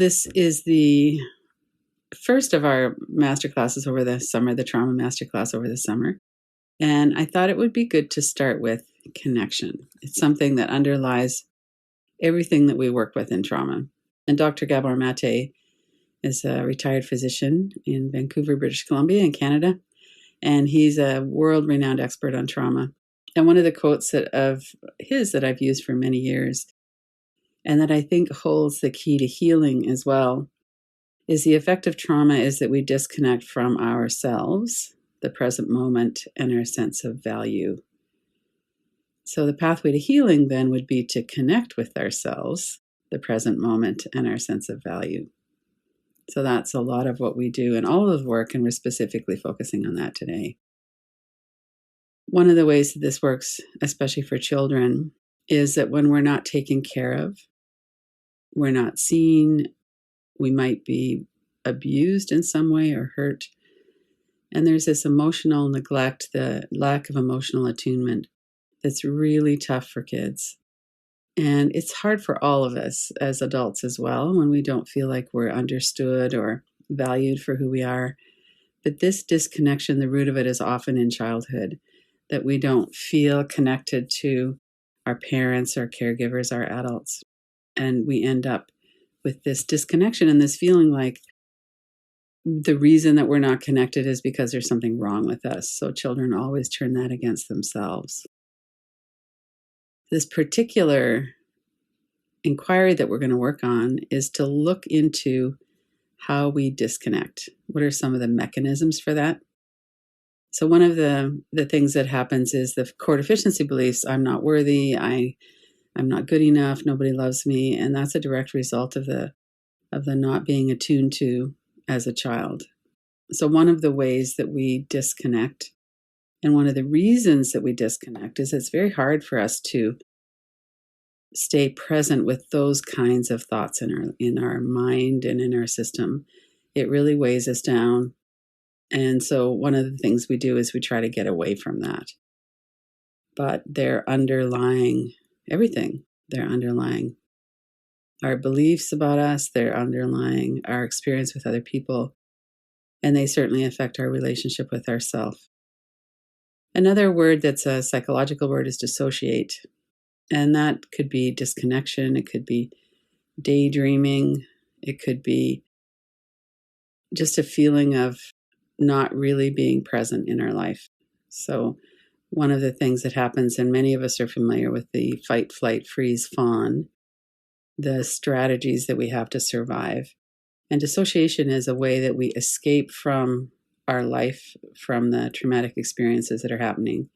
This is the first of our masterclasses over the summer, the trauma masterclass over the summer. And I thought it would be good to start with connection. It's something that underlies everything that we work with in trauma. And Dr. Gabor Maté is a retired physician in Vancouver, British Columbia in Canada. And he's a world-renowned expert on trauma. And one of the quotes of his that I've used for many years, and that I think holds the key to healing as well, is the effect of trauma is that we disconnect from ourselves, the present moment, and our sense of value. So the pathway to healing then would be to connect with ourselves, the present moment, and our sense of value. So that's a lot of what we do in all of the work, and we're specifically focusing on that today. One of the ways that this works, especially for children, is that when we're not taken care of, we're not seen, we might be abused in some way or hurt. And there's this emotional neglect, the lack of emotional attunement, that's really tough for kids. And it's hard for all of us as adults as well, when we don't feel like we're understood or valued for who we are. But this disconnection, the root of it is often in childhood, that we don't feel connected to our parents, our caregivers, our adults. And we end up with this disconnection and this feeling like the reason that we're not connected is because there's something wrong with us. So children always turn that against themselves. This particular inquiry that we're going to work on is to look into how we disconnect. What are some of the mechanisms for that? So one of the things that happens is the core deficiency beliefs: I'm not worthy, I'm not good enough, nobody loves me, and that's a direct result of the not being attuned to as a child. So one of the ways that we disconnect, and one of the reasons that we disconnect, is it's very hard for us to stay present with those kinds of thoughts in our mind and in our system. It really weighs us down. And so one of the things we do is we try to get away from that. But they're underlying everything. They're underlying our beliefs about us. They're underlying our experience with other people. And they certainly affect our relationship with ourselves. Another word that's a psychological word is dissociate. And that could be disconnection. It could be daydreaming. It could be just a feeling of not really being present in our life. So one of the things that happens, and many of us are familiar with the fight, flight, freeze, fawn, the strategies that we have to survive. And dissociation is a way that we escape from our life, from the traumatic experiences that are happening,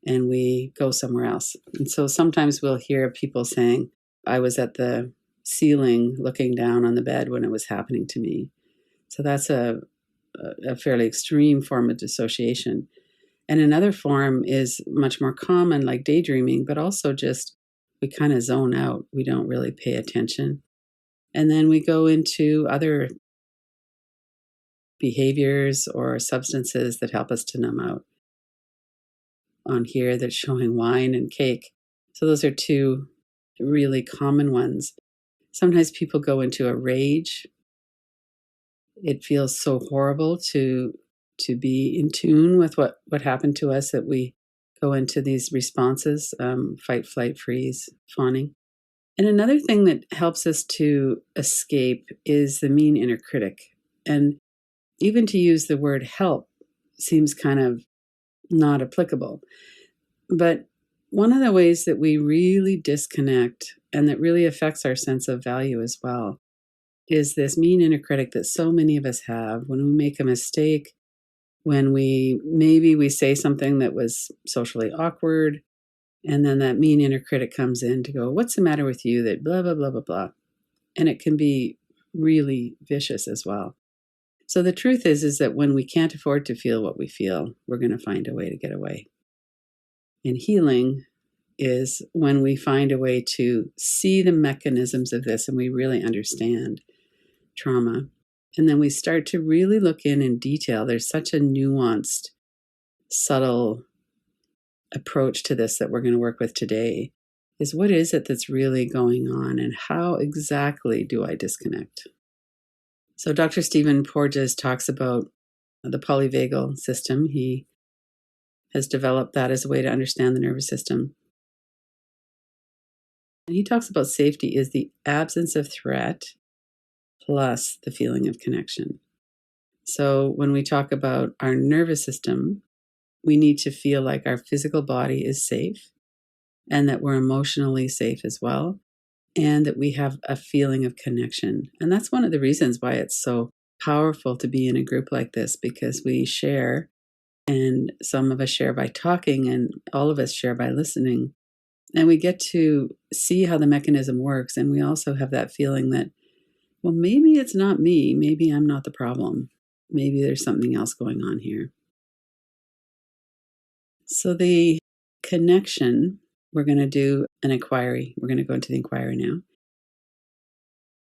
and we go somewhere else. And so sometimes we'll hear people saying, I was at the ceiling looking down on the bed when it was happening to me. So that's a fairly extreme form of dissociation. And another form is much more common, like daydreaming, but also just we kind of zone out. We don't really pay attention. And then we go into other behaviors or substances that help us to numb out. On here, they're showing wine and cake. So those are two really common ones. Sometimes people go into a rage. It feels so horrible to be in tune with what happened to us that we go into these responses, fight, flight, freeze, fawning. And another thing that helps us to escape is the mean inner critic. And even to use the word help seems kind of not applicable. But one of the ways that we really disconnect, and that really affects our sense of value as well, is this mean inner critic that so many of us have when we make a mistake, when we say something that was socially awkward, and then that mean inner critic comes in to go, what's the matter with you that blah, blah, blah, blah, blah. And it can be really vicious as well. So the truth is that when we can't afford to feel what we feel, we're going to find a way to get away. And healing is when we find a way to see the mechanisms of this and we really understand trauma. And then we start to really look in detail. There's such a nuanced, subtle approach to this that we're going to work with today. is what is it that's really going on and how exactly do I disconnect? So Dr. Stephen Porges talks about the polyvagal system. He has developed that as a way to understand the nervous system. And he talks about safety is the absence of threat plus the feeling of connection. So when we talk about our nervous system, we need to feel like our physical body is safe and that we're emotionally safe as well, and that we have a feeling of connection. And that's one of the reasons why it's so powerful to be in a group like this, because we share, and some of us share by talking, and all of us share by listening. And we get to see how the mechanism works. And we also have that feeling that, well, maybe it's not me. Maybe I'm not the problem. Maybe there's something else going on here. So the connection, we're going to do an inquiry. We're going to go into the inquiry now.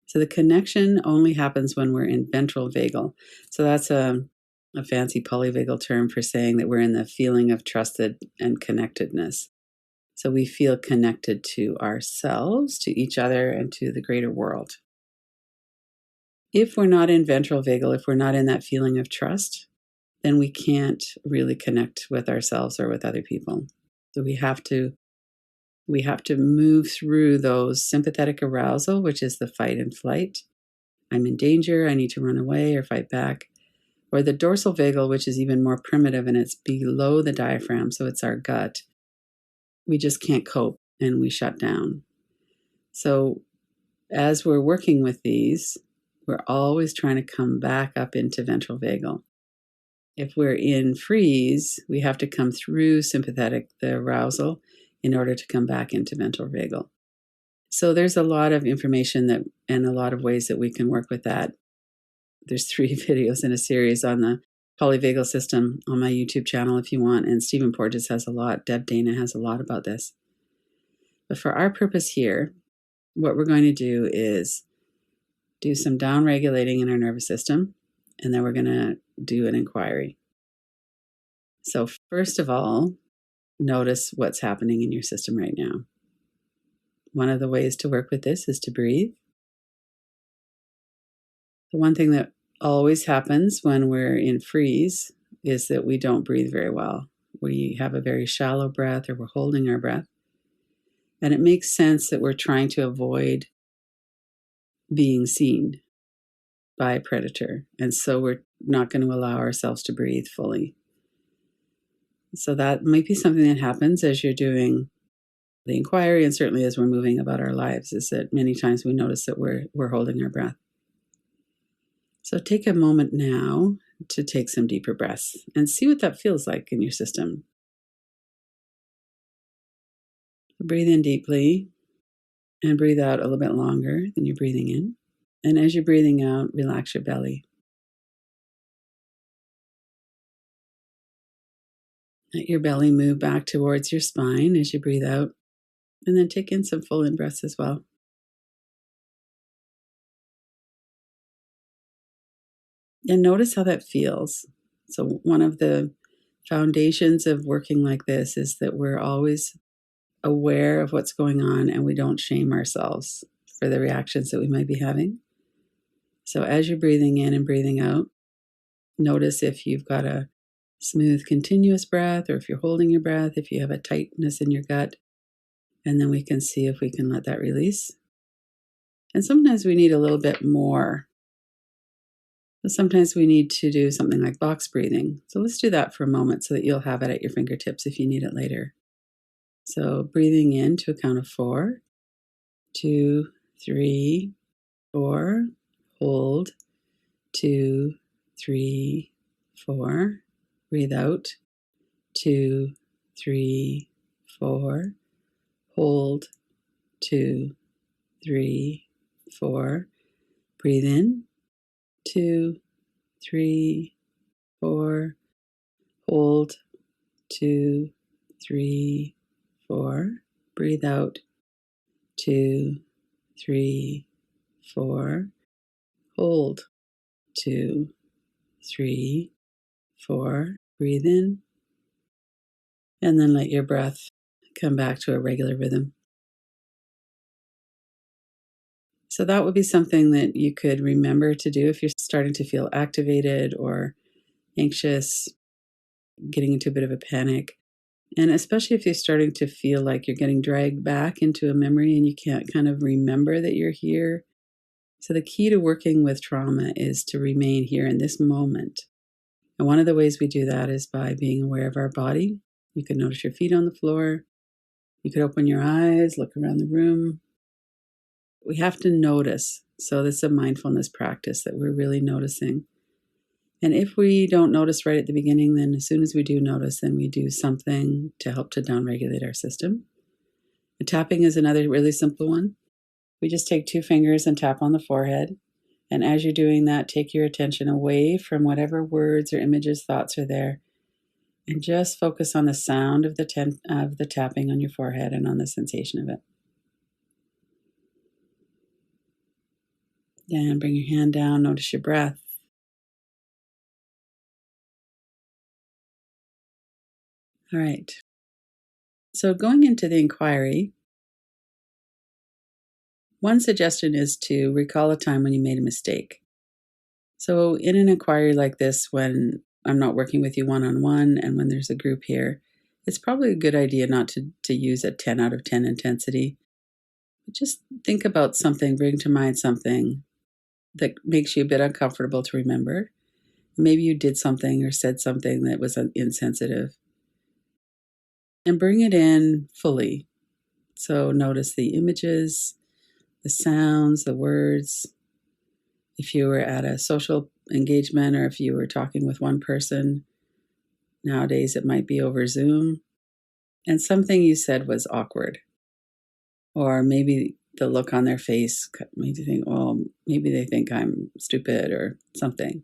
So the connection only happens when we're in ventral vagal. So that's a fancy polyvagal term for saying that we're in the feeling of trusted and connectedness. So we feel connected to ourselves, to each other, and to the greater world. If we're not in ventral vagal, if we're not in that feeling of trust, then we can't really connect with ourselves or with other people. So we have to move through those sympathetic arousal, which is the fight and flight. I'm in danger, I need to run away or fight back. Or the dorsal vagal, which is even more primitive and it's below the diaphragm, so it's our gut. We just can't cope and we shut down. So as we're working with these, we're always trying to come back up into ventral vagal. If we're in freeze, we have to come through sympathetic, the arousal, in order to come back into ventral vagal. So there's a lot of information that, and a lot of ways that we can work with that. There's 3 videos in a series on the polyvagal system on my YouTube channel if you want, and Stephen Porges has a lot, Deb Dana has a lot about this. But for our purpose here, what we're going to do is do some down regulating in our nervous system, and then we're going to do an inquiry. So first of all, notice what's happening in your system right now. One of the ways to work with this is to breathe. The one thing that always happens when we're in freeze is that we don't breathe very well. We have a very shallow breath, or we're holding our breath. And it makes sense that we're trying to avoid being seen by a predator. And so we're not going to allow ourselves to breathe fully. So that might be something that happens as you're doing the inquiry, and certainly as we're moving about our lives, is that many times we notice that we're holding our breath. So take a moment now to take some deeper breaths and see what that feels like in your system. Breathe in deeply and breathe out a little bit longer than you're breathing in. And as you're breathing out, relax your belly. Let your belly move back towards your spine as you breathe out. And then take in some full in-breaths as well. And notice how that feels. So one of the foundations of working like this is that we're always aware of what's going on and we don't shame ourselves for the reactions that we might be having. So as you're breathing in and breathing out, notice if you've got a smooth, continuous breath, or if you're holding your breath, if you have a tightness in your gut, and then we can see if we can let that release. And sometimes we need a little bit more. Sometimes we need to do something like box breathing. So let's do that for a moment so that you'll have it at your fingertips if you need it later. So breathing in to a count of 4, 2, 3, 4. Hold. 2, 3, 4. Breathe out. 2, 3, 4. Hold. 2, 3, 4. Breathe in. 2, 3, 4. Hold. 2, 3, 4. Breathe out. 2, 3, 4. Hold. 2, 3, 4. Breathe in. And then let your breath come back to a regular rhythm. So that would be something that you could remember to do if you're starting to feel activated or anxious, getting into a bit of a panic. And especially if you're starting to feel like you're getting dragged back into a memory and you can't kind of remember that you're here. So, the key to working with trauma is to remain here in this moment. And one of the ways we do that is by being aware of our body. You can notice your feet on the floor. You could open your eyes, look around the room. We have to notice. So, this is a mindfulness practice that we're really noticing. And if we don't notice right at the beginning, then as soon as we do notice, then we do something to help to downregulate our system. And tapping is another really simple one. We just take 2 fingers and tap on the forehead. And as you're doing that, take your attention away from whatever words or images, thoughts are there, and just focus on the sound of the tapping on your forehead and on the sensation of it. Then bring your hand down, notice your breath. All right. So going into the inquiry, one suggestion is to recall a time when you made a mistake. So in an inquiry like this, when I'm not working with you one-on-one and when there's a group here, it's probably a good idea not to use a 10 out of 10 intensity. Just think about something, bring to mind something that makes you a bit uncomfortable to remember. Maybe you did something or said something that was insensitive. And bring it in fully. So notice the images, the sounds, the words. If you were at a social engagement or if you were talking with one person, nowadays it might be over Zoom, and something you said was awkward. Or maybe the look on their face made you think, well, maybe they think I'm stupid or something.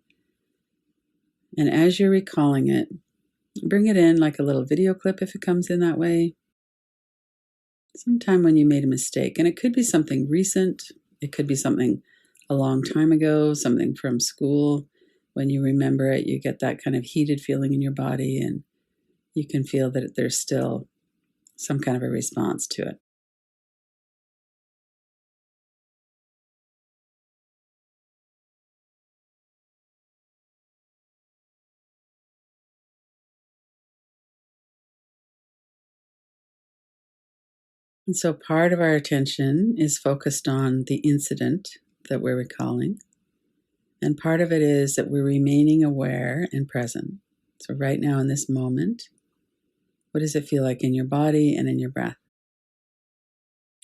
And as you're recalling it, bring it in like a little video clip if it comes in that way. Sometime when you made a mistake. And it could be something recent. It could be something a long time ago, something from school. When you remember it, you get that kind of heated feeling in your body and you can feel that there's still some kind of a response to it. And so part of our attention is focused on the incident that we're recalling. And part of it is that we're remaining aware and present. So right now in this moment, what does it feel like in your body and in your breath?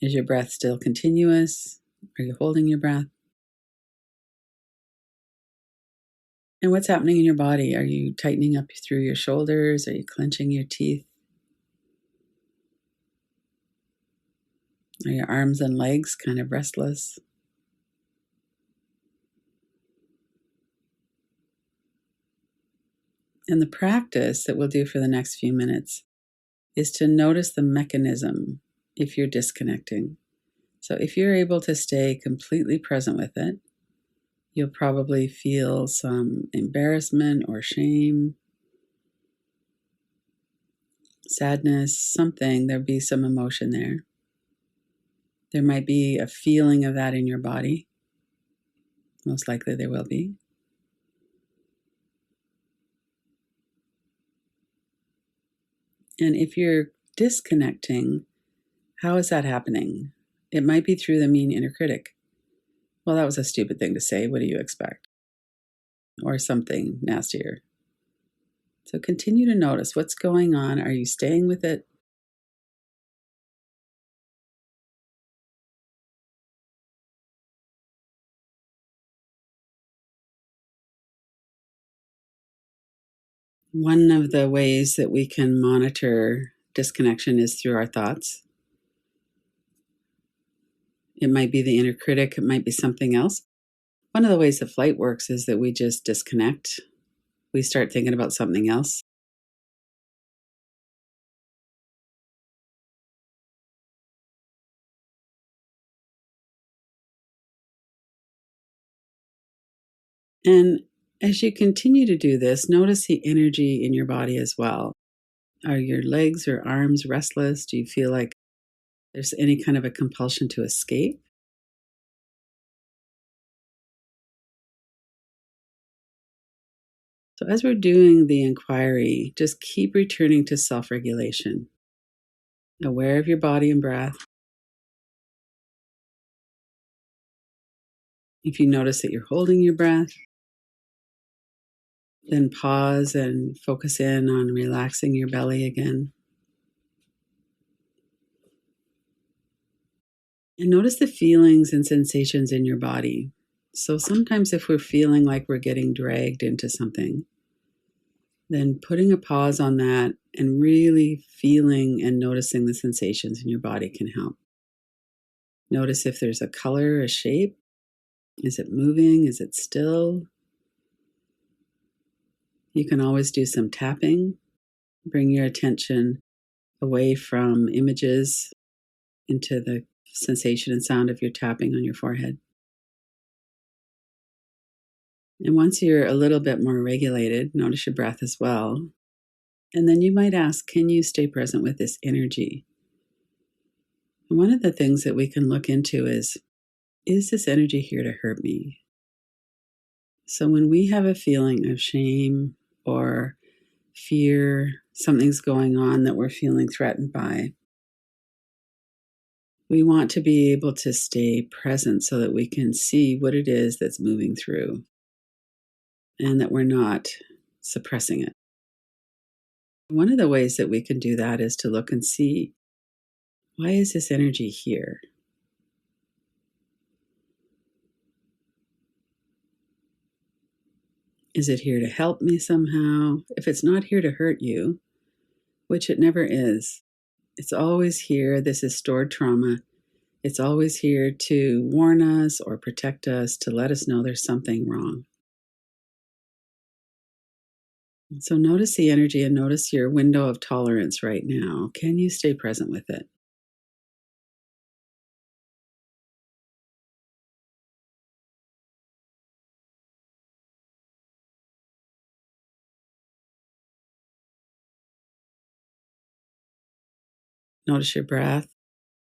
Is your breath still continuous? Are you holding your breath? And what's happening in your body? Are you tightening up through your shoulders? Are you clenching your teeth? Are your arms and legs kind of restless? And the practice that we'll do for the next few minutes is to notice the mechanism if you're disconnecting. So if you're able to stay completely present with it, you'll probably feel some embarrassment or shame, sadness, something. There'll be some emotion there. There might be a feeling of that in your body. Most likely there will be. And if you're disconnecting, how is that happening? It might be through the mean inner critic. Well, that was a stupid thing to say. What do you expect? Or something nastier. So continue to notice what's going on. Are you staying with it? One of the ways that we can monitor disconnection is through our thoughts. It might be the inner critic, it might be something else. One of the ways the flight works is that we just disconnect. We start thinking about something else. And as you continue to do this, notice the energy in your body as well. Are your legs or arms restless? Do you feel like there's any kind of a compulsion to escape? So, as we're doing the inquiry, just keep returning to self regulation, aware of your body and breath. If you notice that you're holding your breath, then pause and focus in on relaxing your belly again. And notice the feelings and sensations in your body. So sometimes if we're feeling like we're getting dragged into something, then putting a pause on that and really feeling and noticing the sensations in your body can help. Notice if there's a color, a shape. Is it moving? Is it still? You can always do some tapping. Bring your attention away from images into the sensation and sound of your tapping on your forehead. And once you're a little bit more regulated, notice your breath as well. And then you might ask, can you stay present with this energy? And one of the things that we can look into is this energy here to hurt me? So when we have a feeling of shame or fear, something's going on that we're feeling threatened by, we want to be able to stay present so that we can see what it is that's moving through and that we're not suppressing it. One of the ways that we can do that is to look and see, why is this energy here? Is it here to help me somehow? If it's not here to hurt you, which it never is, it's always here. This is stored trauma. It's always here to warn us or protect us, to let us know there's something wrong. So notice the energy and notice your window of tolerance right now. Can you stay present with it? Notice your breath.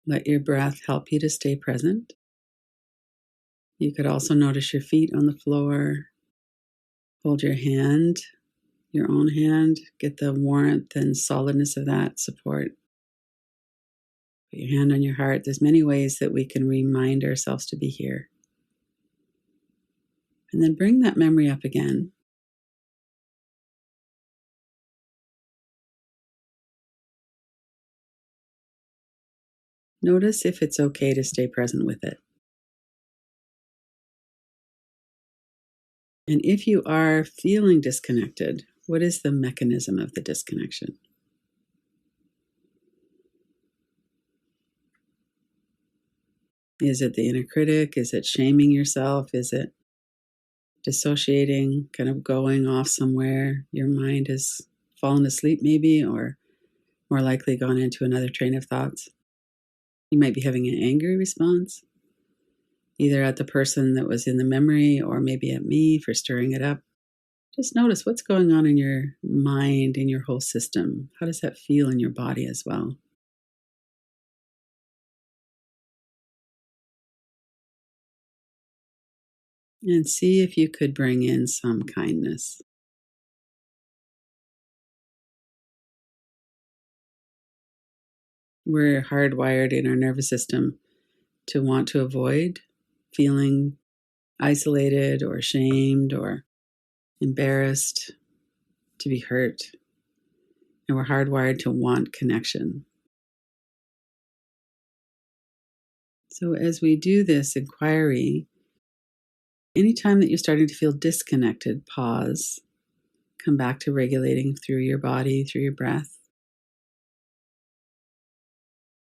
Let your breath help you to stay present. You could also notice your feet on the floor. Hold your hand, your own hand. Get the warmth and solidness of that support. Put your hand on your heart. There's many ways that we can remind ourselves to be here. And then bring that memory up again. Notice if it's okay to stay present with it. And if you are feeling disconnected, what is the mechanism of the disconnection? Is it the inner critic? Is it shaming yourself? Is it dissociating, kind of going off somewhere? Your mind has fallen asleep maybe, or more likely gone into another train of thoughts. You might be having an angry response, either at the person that was in the memory or maybe at me for stirring it up. Just notice what's going on in your mind, in your whole system. How does that feel in your body as well? And see if you could bring in some kindness. We're hardwired in our nervous system to want to avoid feeling isolated or ashamed or embarrassed, to be hurt. And we're hardwired to want connection. So as we do this inquiry, anytime that you're starting to feel disconnected, pause, come back to regulating through your body, through your breath,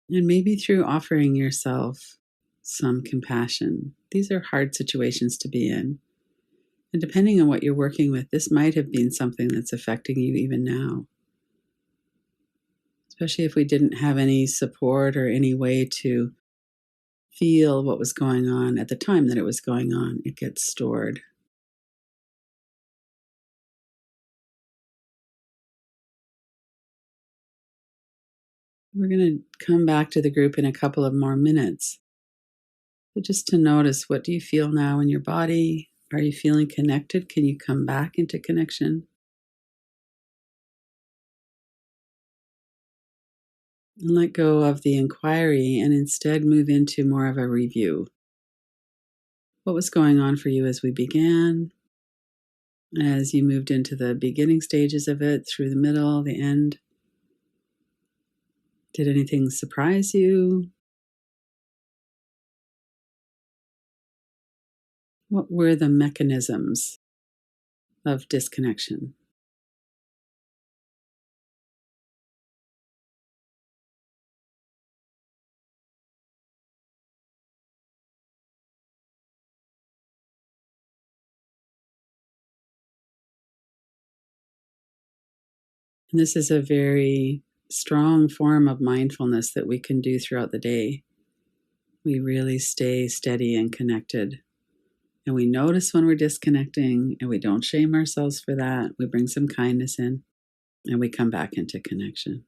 and maybe through offering yourself some compassion. These are hard situations to be in. And depending on what you're working with, this might have been something that's affecting you even now. Especially if we didn't have any support or any way to feel what was going on at the time that it was going on, it gets stored. We're going to come back to the group in a couple of more minutes. But just to notice, what do you feel now in your body? Are you feeling connected? Can you come back into connection? And let go of the inquiry and instead move into more of a review. What was going on for you as we began? As you moved into the beginning stages of it, through the middle, the end? Did anything surprise you? What were the mechanisms of disconnection? And this is a very strong form of mindfulness that we can do throughout the day. We really stay steady and connected. And we notice when we're disconnecting, and we don't shame ourselves for that. We bring some kindness in, and we come back into connection.